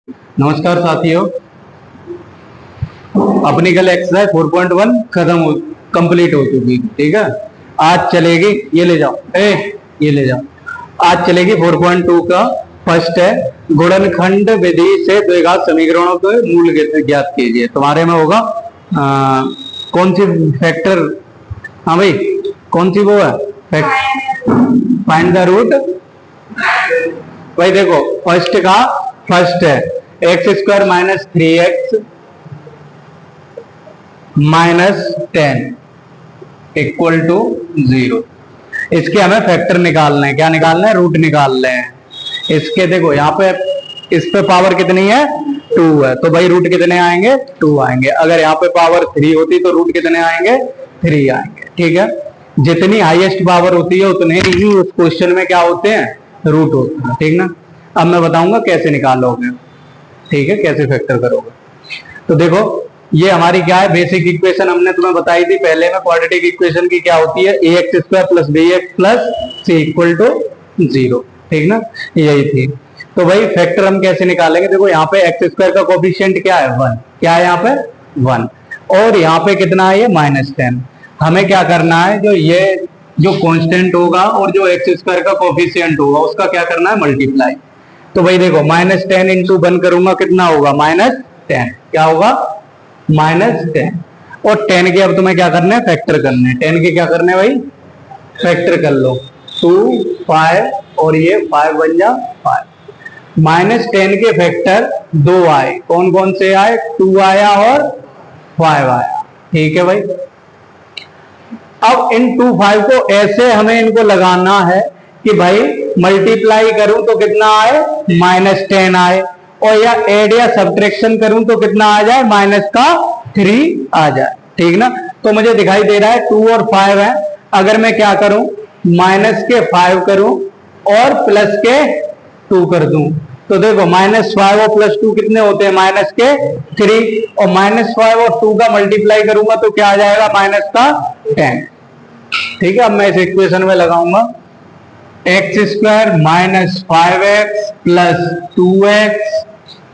नमस्कार साथियों, अपनी कल एक्सरसाइज 4.1 कंप्लीट हो चुकी। ठीक है, आज चलेगी, ये ले जाओ, ये ले जाओ। आज चलेगी 4.2 का फर्स्ट है, गुणनखंड विधि से द्विघात समीकरणों के मूल ज्ञात कीजिए। तुम्हारे में होगा कौन सी फैक्टर, हाँ भाई कौन सी वो है, फाइंड द रूट। भाई देखो फर्स्ट है x square minus 3x minus 10 equal to 0। इसके हमें फैक्टर निकालना है। क्या निकालना है? रूट निकालना है। इसके देखो यहाँ पे इस पे पावर कितनी है? 2 है, तो भाई रूट कितने आएंगे? 2 आएंगे। अगर यहाँ पे पावर 3 होती तो रूट कितने आएंगे? 3 आएंगे। ठीक है, जितनी हाईएस्ट पावर होती है उतने ही उस क्वेश्चन में क्या होते हैं? रूट होते हैं। ठीक ना, अब मैं बताऊंगा कैसे निकालोगे। ठीक है, कैसे फैक्टर करोगे। तो देखो ये हमारी क्या है, बेसिक इक्वेशन हमने तुम्हें बताई थी पहले में। क्वाड्रेटिक इक्वेशन की क्या होती है? ax square plus bx plus c equal to 0। ठीक ना, यही थी। तो भाई फैक्टर हम कैसे निकालेंगे? देखो यहाँ पे एक्स स्क्वायर का कोफिशिएंट क्या है? 1। क्या है यहाँ पे? 1। और यहाँ पे कितना है? ये -10। हमें क्या करना है, जो कांस्टेंट होगा और जो एक्स स्क्वायर का कोफिशिएंट होगा उसका क्या करना है? मल्टीप्लाई। तो भाई देखो -10 इंटू 1 करूंगा, कितना होगा? -10। क्या होगा? -10। और 10 के अब तुम्हें क्या करना है? फैक्टर करने हैं। 10 के क्या करने हैं भाई? फैक्टर कर लो। 2, 5 और ये 5 बन जा 5। -10 के फैक्टर 2 आए। कौन कौन से आए? 2 आया और 5 आया। ठीक है भाई, अब इन 2, 5 को ऐसे हमें इनको लगाना है कि भाई मल्टीप्लाई करूं तो कितना आए? -10 आए। और या एड या सब्ट्रैक्शन करूं तो कितना आ जाए? -3 आ जाए। ठीक ना, तो मुझे दिखाई दे रहा है 2 और 5 है। अगर मैं क्या करूं, -5 करूं और प्लस के 2 कर दूं, तो देखो -5 और +2 कितने होते हैं? -3। और -5 और 2 का मल्टीप्लाई करूंगा तो क्या आ जाएगा? -10। ठीक है, अब मैं इस इक्वेशन में लगाऊंगा x square -5x plus 2x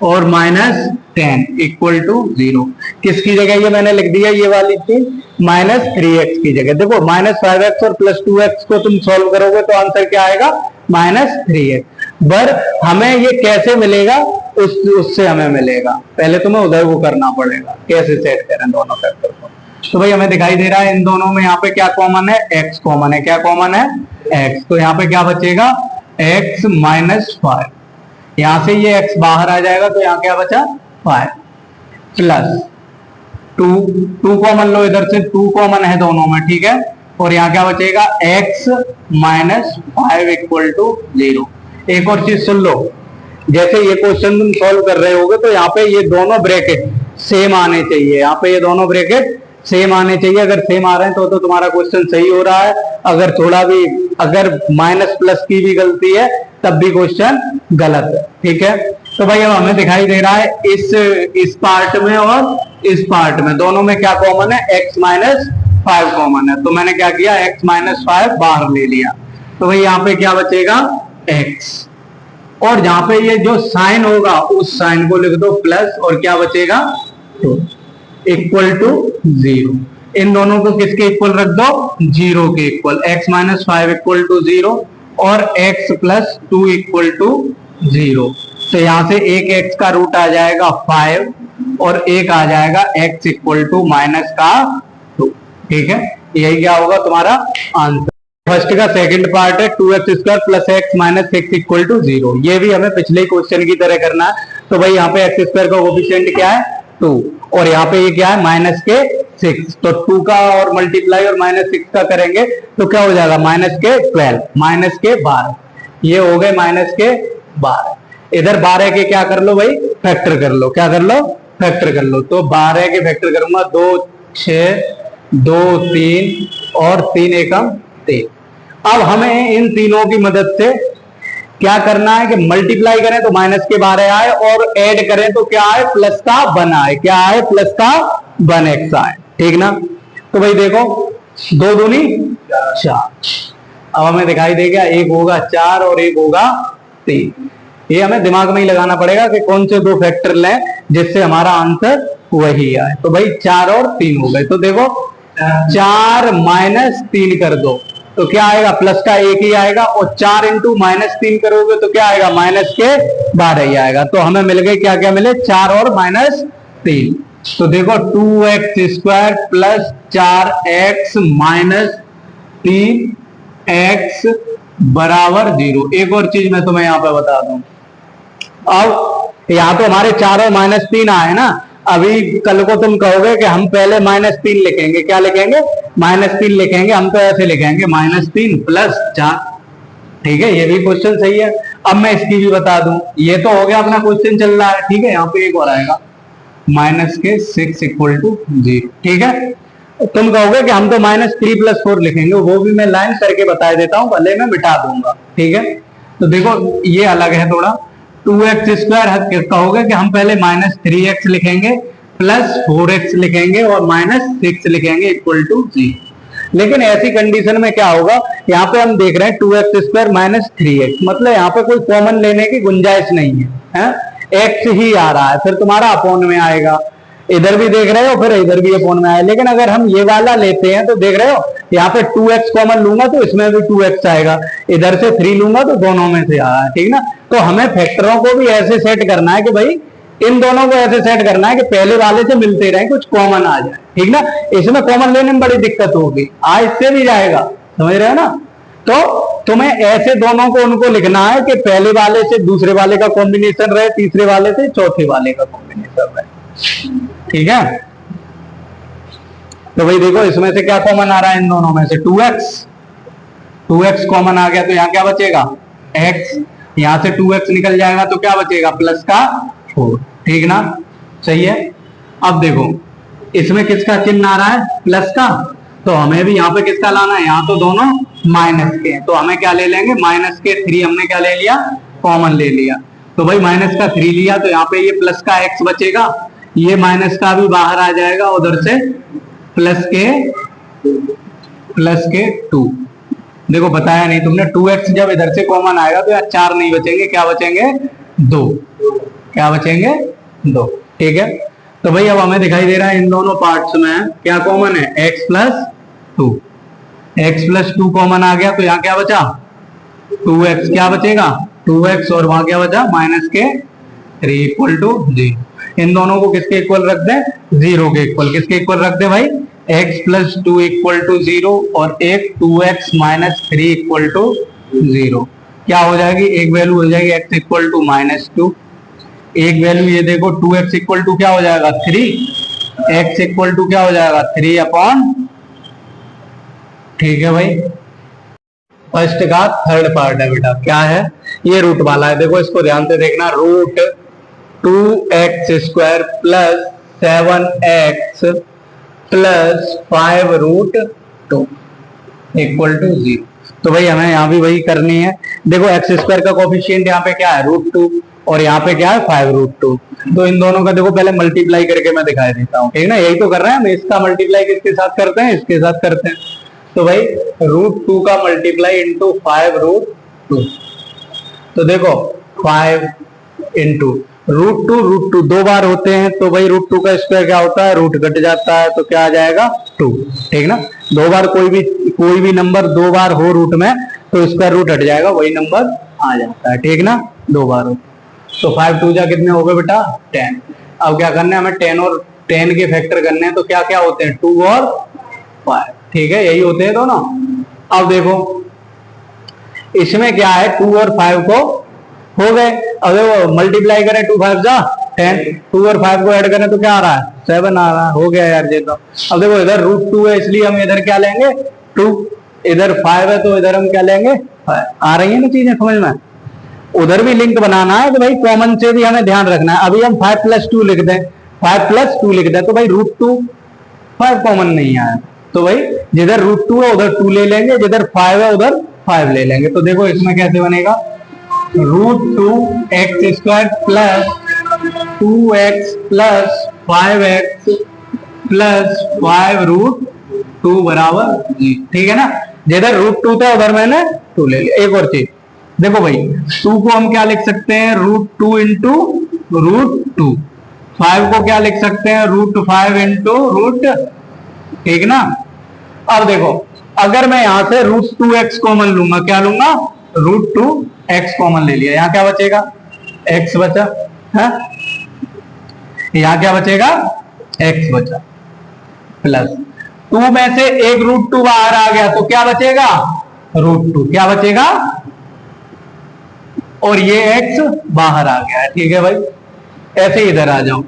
और -10 इक्वल टू 0। किसकी जगह ये मैंने लिख दिया? ये वाली चीज -3x की जगह। देखो -5x और +2x को तुम सॉल्व करोगे तो आंसर क्या आएगा? -3x। पर हमें ये कैसे मिलेगा? उससे हमें मिलेगा, पहले तुम्हें उधर वो करना पड़ेगा, कैसे सेट करें दोनों फैक्टर को। तो भाई हमें दिखाई दे रहा है इन दोनों में यहाँ पे क्या कॉमन है? x कॉमन है। क्या कॉमन है? x। तो यहाँ पे क्या बचेगा? x -5। यहां से ये x बाहर आ जाएगा तो यहाँ क्या बचा? 5 प्लस 2 कॉमन लो इधर से, 2 कॉमन है दोनों में। ठीक है, और यहाँ क्या बचेगा? x -5 equal to 0। एक और चीज सुन लो, जैसे ये क्वेश्चन तुम सॉल्व कर रहे होगे तो यहाँ पे ये दोनों ब्रैकेट सेम आने चाहिए। यहाँ पे ये दोनों ब्रैकेट सेम आने चाहिए। अगर सेम आ रहे हैं तो तुम्हारा क्वेश्चन सही हो रहा है। अगर थोड़ा भी, अगर माइनस प्लस की भी गलती है तब भी क्वेश्चन गलत है। ठीक है, तो भाई अब हमें दिखाई दे रहा है इस पार्ट में और इस पार्ट में, दोनों में क्या कॉमन है? x -5 कॉमन है। तो मैंने क्या किया? x -5 बाहर ले लिया। तो भाई यहाँ पे क्या बचेगा? x। और जहां पे ये जो साइन होगा उस साइन को लिख दो प्लस, और क्या बचेगा? 2 इक्वल टू 0। इन दोनों को किसके इक्वल रख दो? 0 के इक्वल। x -5 इक्वल टू 0 और x + 2 इक्वल टू 0। तो यहां से एक x का रूट आ जाएगा 5 और एक आ जाएगा x इक्वल टू -2। ठीक है, यही क्या होगा तुम्हारा आंसर। फर्स्ट का सेकंड पार्ट है 2x square plus x -6 equal to 0। ये भी हमें पिछले क्वेश्चन की तरह करना है। तो भाई यहाँ पे x स्क्वायर का कोफिशिएंट क्या है? 2। और यहाँ पे ये क्या है? -6। तो 2 का और मल्टीप्लाई और -6 का करेंगे तो क्या हो जाएगा? -12 -12। ये हो गए -12। इधर 12 के क्या कर लो भाई? फैक्टर कर लो। क्या कर लो? फैक्टर कर लो। तो 12 के फैक्टर करूंगा 2 6 2 3 और 3 एकम 3। अब हमें इन तीनों की मदद से क्या करना है कि मल्टीप्लाई करें तो माइनस के 12 आए और ऐड करें तो क्या आए? प्लस का 1 आए। क्या आए? प्लस का 1x आए। ठीक ना, तो भाई देखो 2 दूनी 4। अब हमें दिखाई देगा एक होगा 4 और एक होगा 3। ये हमें दिमाग में ही लगाना पड़ेगा कि कौन से दो फैक्टर लें जिससे हमारा आंसर वही आए। तो भाई 4 और 3 हो गए। तो देखो 4 माइनस 3 कर दो तो क्या आएगा, प्लस का 1 ही आएगा, और 4 इंटू माइनस 3 करोगे तो क्या आएगा, माइनस के 12 ही आएगा। तो हमें मिल गए क्या क्या मिले, 4 और माइनस 3। तो देखो 2x² plus 4x minus 3x बराबर 0। एक और चीज मैं तुम्हें यहां पे बता दूं, अब यहां तो हमारे 4 और माइनस 3 आए ना, अभी कल को तुम कहोगे कि हम पहले माइनस 3 लिखेंगे, क्या लिखेंगे, माइनस 3 लिखेंगे। हम तो ऐसे लिखेंगे माइनस 3 प्लस 4। ठीक है, ये भी क्वेश्चन सही है। अब मैं इसकी भी बता दूं, ये तो हो गया अपना क्वेश्चन चल रहा है। ठीक है, यहाँ पे एक और आएगा माइनस के 6 इक्वल टू 0। ठीक है, तुम कहोगे कि हम तो माइनस 3 प्लस 4 लिखेंगे, वो भी मैं लाइन करके बता देता हूं, भले मैं मिटा दूंगा। ठीक है, तो देखो ये अलग है थोड़ा। 2x² कहोगे कि हम पहले माइनस 3x लिखेंगे प्लस 4x लिखेंगे और माइनस 6 लिखेंगे इक्वल टू 0। लेकिन ऐसी कंडीशन में क्या होगा, यहाँ पे हम देख रहे हैं 2x² माइनस 3x, मतलब यहाँ पे कोई कॉमन लेने की गुंजाइश नहीं है, x ही आ रहा है, फिर तुम्हारा अपॉन में आएगा। इधर भी देख रहे हो, फिर इधर भी अपॉन में आएगा। लेकिन अगर हम ये वाला लेते हैं तो देख रहे हो यहाँ पे 2x कॉमन लूंगा तो इसमें भी 2x आएगा, इधर से 3 लूंगा तो दोनों में से आया। ठीक ना, तो हमें फैक्टरों को भी ऐसे सेट करना है कि भाई इन दोनों को ऐसे सेट करना है कि पहले वाले से मिलते रहे, कुछ कॉमन आ जाए। ठीक ना, इसमें कॉमन लेने में बड़ी दिक्कत होगी, इससे भी जाएगा, समझ रहे हो ना। तो तुम्हें ऐसे दोनों को उनको लिखना है कि पहले वाले से दूसरे वाले का कॉम्बिनेशन रहे, तीसरे वाले से चौथे वाले का कॉम्बिनेशन रहे। ठीक है, तो भाई देखो इसमें से क्या कॉमन आ रहा है, इन दोनों में से 2x कॉमन आ गया, तो यहाँ क्या बचेगा, x। यहां से 2x निकल जाएगा तो क्या बचेगा, प्लस का 4। ठीक ना, सही है। अब देखो इसमें किसका चिन्ह आ रहा है, प्लस का, तो हमें भी यहाँ पे किसका लाना है, यहाँ तो दोनों माइनस के, तो हमें क्या ले लेंगे, माइनस के 3 हमने क्या ले लिया, कॉमन ले लिया। तो भाई माइनस का 3 लिया तो यहाँ पे ये प्लस का x बचेगा, ये माइनस का भी बाहर आ जाएगा, उधर से प्लस के 2। देखो बताया नहीं तुमने, 2x जब इधर से कॉमन आएगा तो यार 4 नहीं बचेंगे, क्या बचेंगे, 2। क्या बचेंगे, 2। ठीक है, तो भाई अब हमें दिखाई दे रहा है इन दोनों पार्ट्स में क्या कॉमन है, x plus 2। x plus 2 common आ गया तो यहाँ क्या बचा, 2x, क्या बचेगा 2x, और वहां क्या बचा, माइनस के 3 इक्वल टू 0। इन दोनों को किसके इक्वल रख दें, 0 के इक्वल। किसके इक्वल रख दे भाई, x प्लस 2 इक्वल टू 0 और एक 2x माइनस 3 इक्वल टू 0। क्या हो जाएगी, एक वैल्यू हो जाएगी x इक्वल टू माइनस 2, एक वैल्यू ये देखो 2x इक्वल टू क्या हो जाएगा 3, x इक्वल टू क्या हो जाएगा 3 अपॉन। ठीक है भाई, फर्स्ट का थर्ड पार्ट है बेटा, क्या है, ये रूट वाला है। देखो इसको ध्यान से देखना, root 2x² plus 7x plus 5 root 2 equal to 0। तो भाई हमें यहाँ भी वही करनी है। देखो x² का कोफिशिएंट यहाँ पे क्या है, रूट 2, और यहाँ पे क्या है 5 रूट 2। तो इन दोनों का देखो पहले मल्टीप्लाई करके मैं दिखाई देता हूँ। ठीक ना, यही तो कर रहे हैं हम, इसका मल्टीप्लाई किसके साथ करते हैं, इसके साथ करते हैं। तो भाई रूट 2 का मल्टीप्लाई इंटू 5 रूट 2। तो देखो 5 इंटू रूट 2 दो बार होते हैं, तो भाई रूट 2 का स्क्वायर क्या होता है, रूट कट जाता है, तो क्या आ जाएगा 2। ठीक ना, दो बार कोई भी नंबर दो बार हो रूट में तो स्क्वायर रूट हट जाएगा, वही नंबर आ जाता है। ठीक ना, दो बार हो तो 5 2 जा कितने हो गए बेटा 10। अब क्या करना है हमें, 10 और 10 के फैक्टर करने हैं, तो क्या क्या होते हैं 2 और 5। ठीक है, यही होते हैं दोनों। अब देखो इसमें क्या है, 2 और 5 को हो गए, अब वो मल्टीप्लाई करें 2 5 जा 10, 2 और 5 को ऐड करें तो क्या आ रहा है 7 आ रहा है, हो गया यार ये तो। अब देखो इधर रूट 2 है इसलिए हम इधर क्या लेंगे 2, इधर 5 है तो इधर हम क्या लेंगे 5। आ रही है ना चीजें समझ में, उधर भी लिंक बनाना है तो भाई कॉमन से भी हमें ध्यान रखना है। अभी हम 5 प्लस 2 लिख दें, 5 प्लस 2 लिख दें, तो भाई रूट 2 5 कॉमन नहीं आया, तो भाई जिधर रूट 2 है उधर 2 ले लेंगे, जिधर 5 है उधर 5 ले लेंगे। तो देखो इसमें कैसे बनेगा, root 2x² plus 2x plus 5x plus 5 root 2 बराबर 0। ठीक है ना, जिधर रूट 2 था उधर मैंने 2 ले लिया। एक और चीज, देखो भाई 2 को हम क्या लिख सकते हैं, √2 इंटू √2। 5 को क्या लिख सकते हैं, √5 इंटू ठीक ना। अब देखो अगर मैं यहां से √2x कॉमन लूंगा, क्या लूंगा, √2x कॉमन ले लिया, यहां क्या बचेगा, x बचा है, यहां क्या बचेगा, x बचा, प्लस 2 में से एक √2 बाहर आ गया तो क्या बचेगा, √2, क्या बचेगा, और ये x बाहर आ गया है, ठीक है भाई। ऐसे इधर आ जाओ,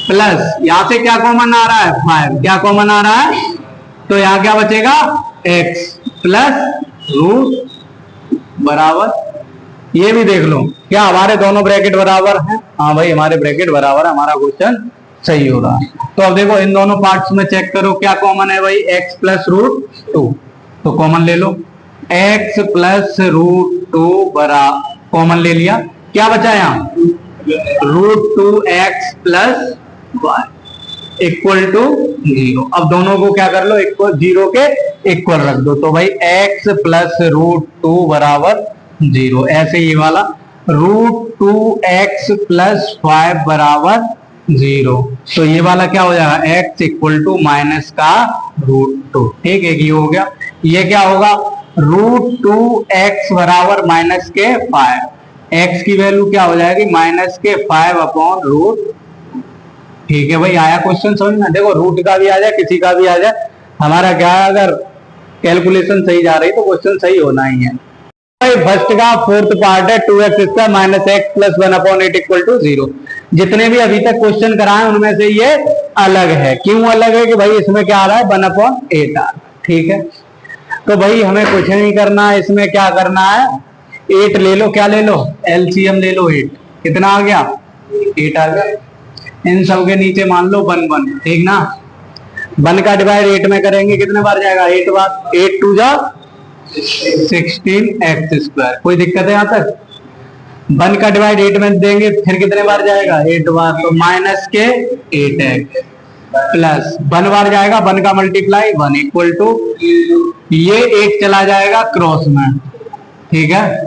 प्लस यहां से क्या कॉमन आ रहा है, 5, क्या कॉमन आ रहा है, तो यहां क्या बचेगा, x प्लस रूट बराबर, ये भी देख लो क्या हमारे दोनों ब्रैकेट बराबर हैं, हाँ भाई हमारे ब्रैकेट बराबर है, हमारा क्वेश्चन सही हो रहा है। तो अब देखो इन दोनों पार्ट्स में चेक करो क्या कॉमन है भाई, x प्लस √2, तो कॉमन ले लो, x प्लस √2 बराबर कॉमन ले लिया, क्या बचा यहाँ, √2x plus y equal to 0। अब दोनों को क्या कर लो, इक्वल 0 के इक्वल रख दो, तो भाई x प्लस √2 बराबर 0। ऐसे ये वाला √2x प्लस 5 बराबर 0, तो ये वाला क्या हो जाएगा, x इक्वल टू माइनस का √2, ठीक है, ये हो गया। ये क्या होगा, √2x बराबर माइनस के 5, x की वैल्यू क्या हो जाएगी, माइनस के 5 अपॉन √, ठीक है भाई। आया क्वेश्चन समझ में, देखो रूट का भी आ जाए किसी का भी आ जाए, हमारा क्या है, अगर कैलकुलेशन सही जा रही तो क्वेश्चन सही होना ही है। भाई फर्स्ट का फोर्थ पार्ट है 2x² minus x plus 1/8 equal to 0। जितने भी अभी तक क्वेश्चन कराए उनमें से ये अलग है, क्यों अलग है कि भाई इसमें क्या आ रहा है, 1/8 आ रहा है, ठीक है। तो भाई हमें कुछ नहीं करना है, इसमें क्या करना है, 8 ले लो, क्या ले लो, एलसीएम ले लो, 8 कितना आ गया, 8 आ गया। इन सब के नीचे मान लो 1 1, ठीक ना, 1 का डिवाइड 8 में करेंगे कितने बार जाएगा, 8 बार, 8 2 जा 16x², कोई दिक्कत है यहां तक। 1 का डिवाइड 8 में देंगे फिर कितने बार जाएगा, 8 बार, तो माइनस के 8x प्लस 1 बार जाएगा, 1 का मल्टीप्लाई 1 इक्वल टू, ये 8 चला जाएगा क्रॉस में, ठीक है।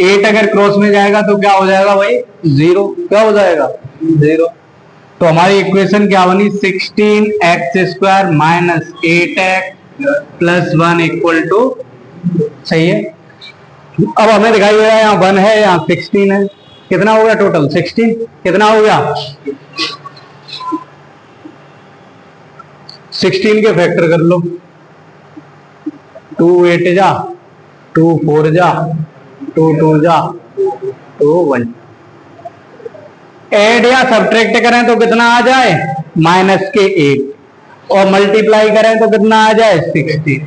8 अगर क्रॉस में जाएगा तो क्या हो जाएगा भाई, 0, क्या हो जाएगा, 0। तो हमारी इक्वेशन क्या बनी, 16x² minus 8x plus 1 equal to, सही है। अब हमें दिखाई दे रहा है यहाँ 1 है, यहाँ 16 है, कितना हो गया टोटल, 16, कितना हो गया, 16 के फैक्टर कर लो, 2 8 जा, 2 4 जा, 2 2 जा, 2 1। ऐड या सब्ट्रैक्ट करें तो कितना आ जाए, माइनस के 8, और मल्टीप्लाई करें तो कितना आ जाए, 16।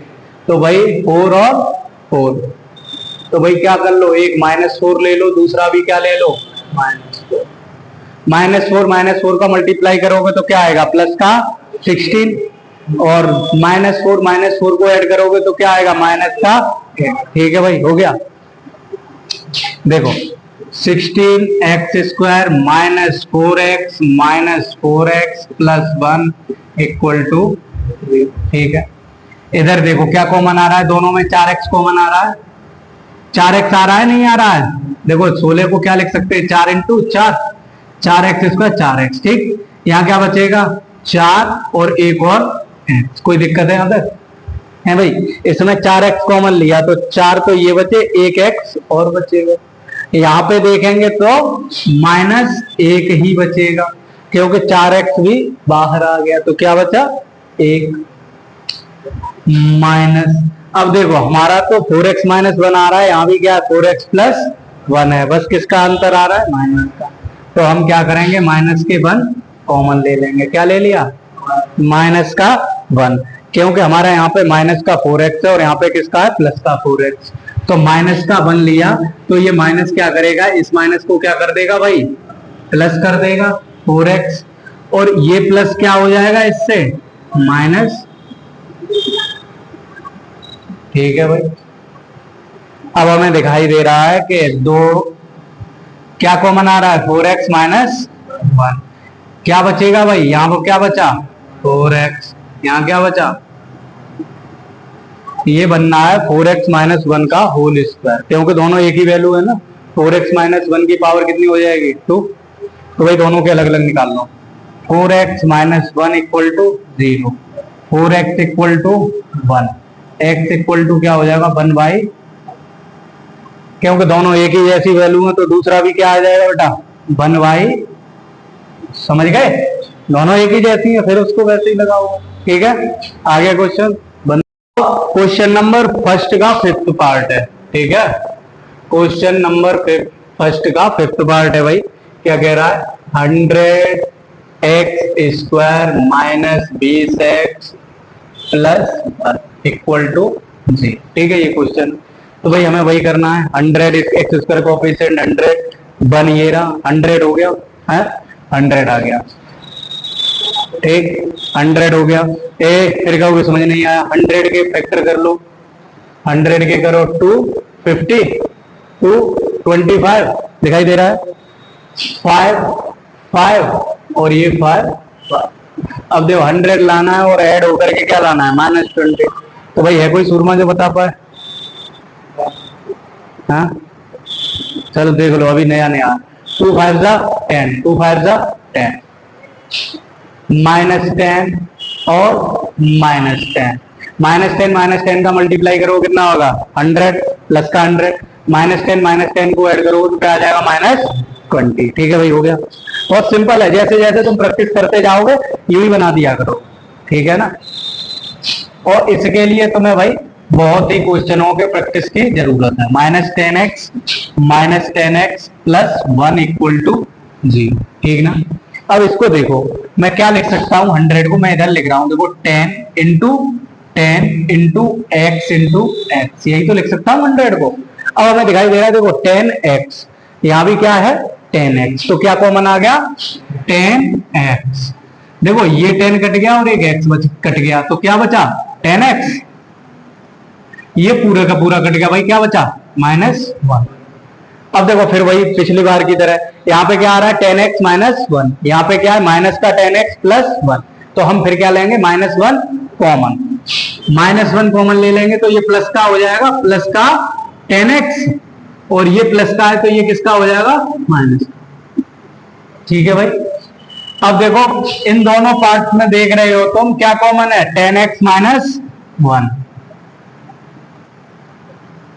तो भाई 4 और 4, तो भाई क्या कर लो, एक -4 ले लो, दूसरा भी क्या ले लो, -4। -4 का मल्टीप्लाई करोगे तो क्या आएगा, प्लस का 16, और -4 को ऐड करोगे तो क्या आएगा, माइनस का 8, ठीक है भाई, हो गया। देखो 16x² minus 4x plus 1 equal to, ठीक है। इधर देखो क्या कॉमन आ रहा है, दोनों में 4x कॉमन आ रहा है, 4x आ रहा है, नहीं आ रहा है, देखो 16 को क्या लिख सकते हैं, 4 इंटू 4, 4x², 4x, ठीक। यहाँ क्या बचेगा, 4 और 1 और x, कोई दिक्कत है यहाँ तक, है भाई। इसमें 4x कॉमन लिया तो 4 तो ये बचे, 1x और बचेगा। यहाँ पे देखेंगे तो -1 ही बचेगा, क्योंकि 4x भी बाहर आ गया, तो क्या बचा, 1 माइनस। अब देखो हमारा तो 4x माइनस 1 आ रहा है, यहाँ भी क्या है, 4x प्लस 1 है, बस किसका अंतर आ रहा है, माइनस का। तो हम क्या करेंगे, माइनस के 1 कॉमन ले लेंगे, क्या ले लिया, माइनस का 1, क्योंकि हमारा यहाँ पे माइनस का 4x है और यहाँ पे किसका है, प्लस का 4x, तो माइनस का 1 लिया, तो ये माइनस क्या करेगा, इस माइनस को क्या कर देगा भाई, प्लस कर देगा 4x, और ये प्लस क्या हो जाएगा इससे, माइनस, ठीक है भाई। अब हमें दिखाई दे रहा है कि दो क्या कॉमन आ रहा है, 4x माइनस 1, क्या बचेगा भाई, यहाँ पर क्या बचा, 4x, यहाँ क्या बचा, ये बनना है 4x माइनस 1 का होल स्क्वायर, क्योंकि दोनों एक ही वैल्यू है ना। 4x माइनस 1 की पावर कितनी हो जाएगी 2, तो भाई दोनों के अलग अलग निकाल लो। 4x minus 1 equal to 0, 4x equal to 1, x equal to क्या हो जाएगा 1 बाई, क्योंकि दोनों एक ही जैसी वैल्यू है तो दूसरा भी क्या आ जाएगा बेटा 1 बाई, समझ गए, दोनों एक ही जैसी है फिर उसको वैसे ही लगाओ। ठीक है, आगे क्वेश्चन। क्वेश्चन नंबर फर्स्ट का फिफ्थ पार्ट है। ठीक है, क्वेश्चन नंबर फर्स्ट का फिफ्थ पार्ट है भाई। क्या कह रहा है 100x square minus 20x plus equal to 0। ठीक है ये क्वेश्चन, तो भाई हमें वही करना है। 100 x स्क्वायर कोएफिशिएंट 100, 1 ये रहा 100 हो गया है, 100 आ गया। ठीक, 100 हो गया। फिर कहोगे समझ नहीं आया, 100 के फैक्टर कर लो, 100 के करो 250, 225 दिखाई दे रहा है, 5 और ये 5। अब देखो 100 लाना है और ऐड होकर के क्या लाना है -20। तो भाई है कोई सूरमा जो बता पाए? हाँ चलो देख लो, अभी नया नया। 2 5 जा 10, 2 5 जा 10, -10 और -10, -10 का मल्टीप्लाई करो कितना होगा 100 प्लस का 100, -10 को ऐड करो तो क्या आ जाएगा -20। ठीक है भाई हो गया, बहुत सिंपल है। जैसे जैसे तुम प्रैक्टिस करते जाओगे यही बना दिया करो। ठीक है ना, और इसके लिए तुम्हें भाई बहुत ही क्वेश्चनों के प्रैक्टिस की जरूरत है। -10x plus 1 equal to 0। ठीक ना, अब इसको देखो मैं क्या लिख सकता हूँ, 100 को मैं इधर लिख रहा हूँ, देखो 10 इंटू x इंटू x, यही तो लिख सकता हूँ 100 को। अब हमें दिखाई दे रहा है देखो 10x, यहाँ भी क्या है 10x, तो क्या कॉमन आ गया 10x। देखो ये 10 कट गया और एक x कट गया, तो क्या बचा 10x, ये पूरा का पूरा कट गया भाई, क्या बचा -1। अब देखो फिर वही पिछली बार की तरह, यहाँ पे क्या आ रहा है 10x माइनस 1, यहाँ पे क्या है माइनस का 10x प्लस 1, तो हम फिर क्या लेंगे -1 कॉमन, -1 कॉमन ले लेंगे तो ये प्लस का हो जाएगा, प्लस का 10x, और ये प्लस का है तो ये किसका हो जाएगा माइनस। ठीक है भाई, अब देखो इन दोनों पार्ट में देख रहे हो तुम क्या कॉमन है 10x माइनस 1,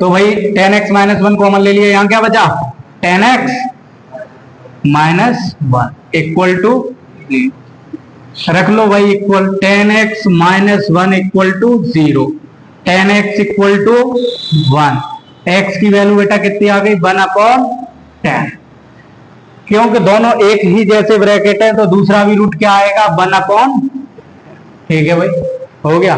तो भाई 10x माइनस 1 कॉमन ले लिया, यहां क्या बचा 10x माइनस 1 इक्वल टू, रख लो भाई equal 10x minus 1 equal to 0, 10x equal to 1, x की वैल्यू बेटा कितनी आ गई 1/10, क्योंकि दोनों एक ही जैसे ब्रैकेट है तो दूसरा भी रूट क्या आएगा 1/। ठीक है भाई हो गया।